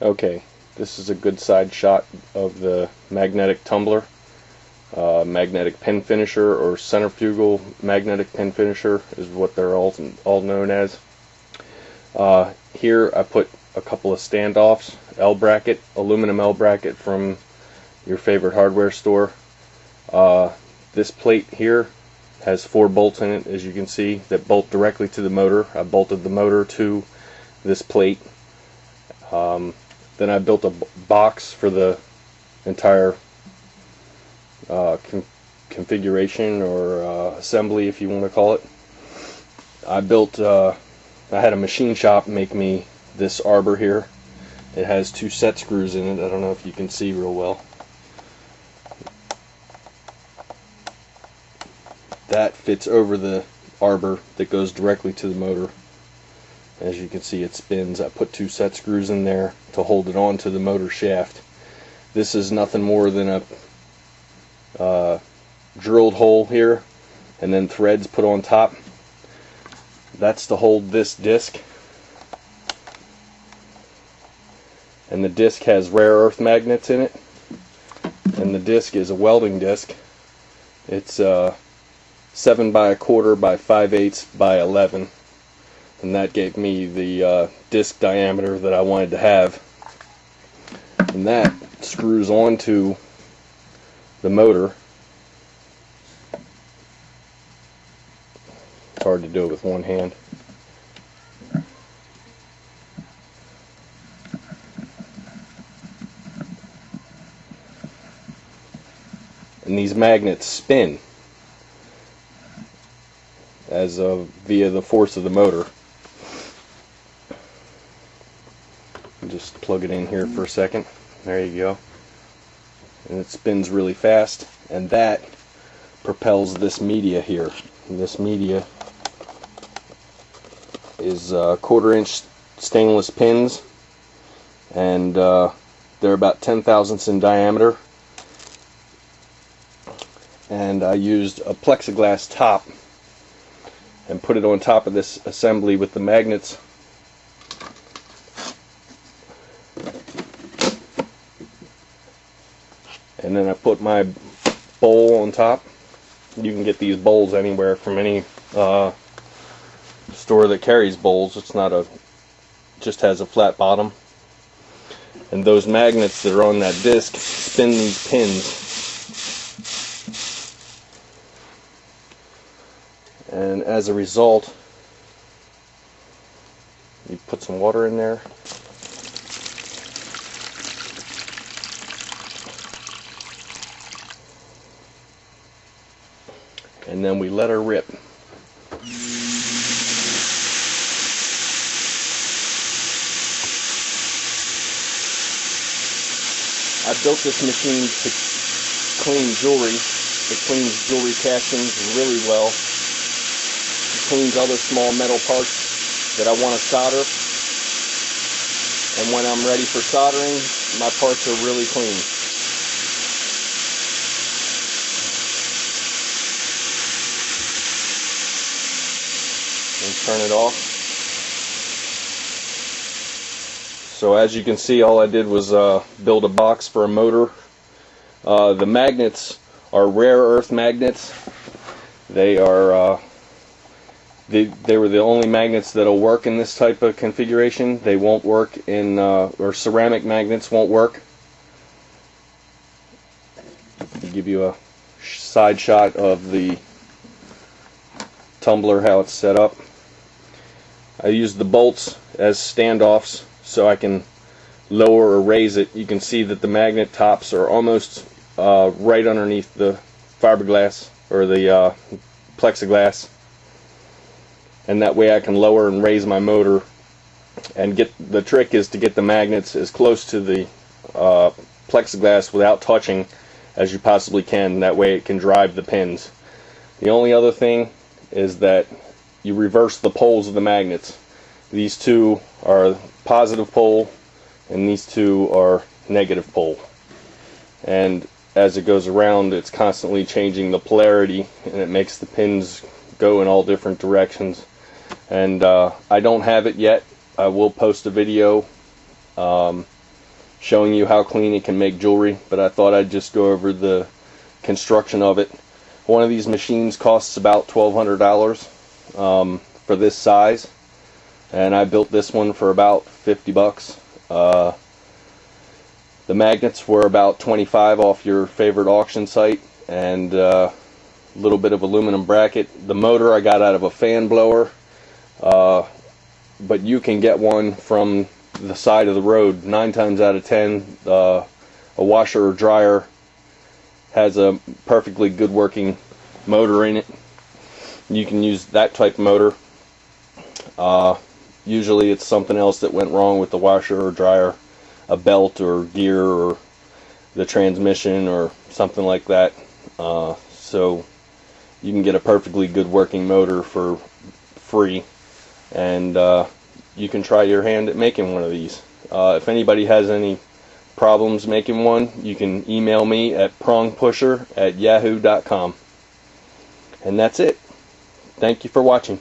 Okay, this is a good side shot of the magnetic tumbler, magnetic pin finisher, or centrifugal magnetic pin finisher is what they're all known as. Here I put a couple of standoffs, L bracket, aluminum L bracket from your favorite hardware store. This plate here has 4 bolts in it, as you can see, that bolt directly to the motor. I bolted the motor to this plate. Then I built a box for the entire configuration, or assembly, if you want to call it. I had a machine shop make me this arbor here. It has 2 set screws in it. I don't know if you can see real well. That fits over the arbor that goes directly to the motor. As you can see, it spins. I put 2 set screws in there to hold it on to the motor shaft. This is nothing more than a drilled hole here, and then threads put on top. That's to hold this disc. And the disc has rare earth magnets in it. And the disc is a welding disc. It's 7 by 1/4 by 5/8 by 11. And that gave me the disc diameter that I wanted to have. And that screws onto the motor. It's hard to do it with one hand. And these magnets spin as via the force of the motor. Just plug it in here for a second. There you go. And it spins really fast, and that propels this media here. And this media is 1/4 inch stainless pins, and they're about 10 thousandths in diameter. And I used a plexiglass top and put it on top of this assembly with the magnets. And then I put my bowl on top. You can get these bowls anywhere from any store that carries bowls. It's not just has a flat bottom. And those magnets that are on that disc spin these pins. And as a result, you put some water in there. And then we let her rip. I built this machine to clean jewelry. It cleans jewelry castings really well. It cleans other small metal parts that I want to solder. And when I'm ready for soldering, my parts are really clean. And turn it off. So as you can see, all I did was build a box for a motor. The magnets are rare earth magnets. They are they were the only magnets that'll work in this type of configuration. They won't work in or ceramic magnets won't work. I'll give you a side shot of the tumbler, how it's set up. I used the bolts as standoffs so I can lower or raise it. You can see that the magnet tops are almost right underneath the fiberglass or the plexiglass, and that way I can lower and raise my motor. And the trick is to get the magnets as close to the plexiglass without touching as you possibly can. That way it can drive the pins. The only other thing is that you reverse the poles of the magnets. These two are positive pole and these two are negative pole. And as it goes around, it's constantly changing the polarity, and it makes the pins go in all different directions. And I don't have it yet. I will post a video showing you how clean it can make jewelry, but I thought I'd just go over the construction of it. One of these machines costs about $1,200 for this size, and I built this one for about 50 bucks. The magnets were about 25 off your favorite auction site, and a little bit of aluminum bracket. The motor I got out of a fan blower, but you can get one from the side of the road. 9 times out of 10, a washer or dryer has a perfectly good working motor in it. You can use that type of motor. Usually it's something else that went wrong with the washer or dryer, a belt or gear or the transmission or something like that. So you can get a perfectly good working motor for free, and you can try your hand at making one of these. If anybody has any problems making one, you can email me at prongpusher@yahoo.com. And that's it. Thank you for watching.